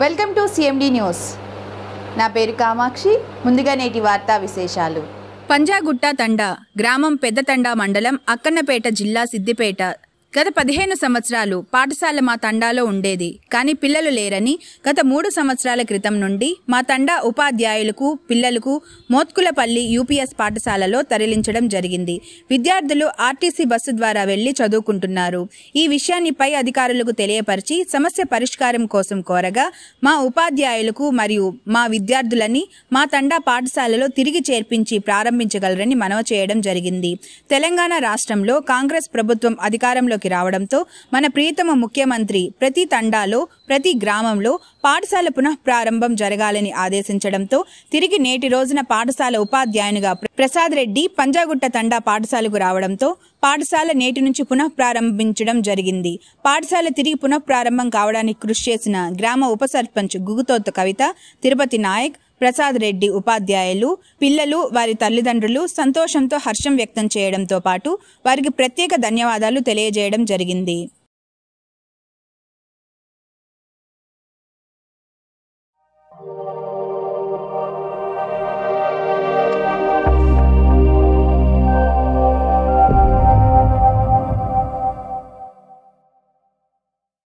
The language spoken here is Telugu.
Welcome to CMD news. నా పేరు కామాక్షి. ముందుగా నేటి వార్తా విశేషాలు. పంజాగుట్ట తండా గ్రామం పెద్దతండా మండలం అక్కన్నపేట జిల్లా సిద్దిపేట. గత 15 సంవత్సరాలు పాఠశాల మా తండాలో ఉండేది. కానీ పిల్లలు లేరని గత 3 సంవత్సరాల క్రితం నుండి మా తండా ఉపాధ్యాయులకు పిల్లలకు మోత్కులపల్లి యూపీఎస్ పాఠశాలలో తరలించడం జరిగింది. విద్యార్థులు ఆర్టీసీ బస్సు ద్వారా వెళ్లి చదువుకుంటున్నారు. ఈ విషయాన్ని పై అధికారులకు తెలియపరిచి సమస్య పరిష్కారం కోసం కోరగా మా ఉపాధ్యాయులకు మరియు మా విద్యార్థులని మా తండా పాఠశాలలో తిరిగి చేర్పించి ప్రారంభించగలరని మనవి చేయడం జరిగింది. తెలంగాణ రాష్ట్రంలో కాంగ్రెస్ ప్రభుత్వం అధికారంలోకి రావడంతో మన ప్రియతమ ముఖ్యమంత్రి ప్రతి తండాలో ప్రతి గ్రామంలో పాఠశాల పునః ప్రారంభం జరగాలని ఆదేశించడంతో తిరిగి నేటి రోజున పాఠశాల ఉపాధ్యాయునిగా ప్రసాద్ రెడ్డి పంజాగుట్ట తండా పాఠశాలకు రావడంతో పాఠశాల నేటి నుంచి పునః ప్రారంభించడం జరిగింది. పాఠశాల తిరిగి పునః ప్రారంభం కావడానికి కృషి చేసిన గ్రామ ఉప సర్పంచ్ గుగుతోత్ కవిత, తిరుపతి నాయక్, ప్రసాద్ రెడ్డి ఉపాధ్యాయులు, పిల్లలు, వారి తల్లిదండ్రులు సంతోషంతో హర్షం వ్యక్తం చేయడంతో పాటు వారికి ప్రత్యేక ధన్యవాదాలు తెలియజేయడం జరిగింది.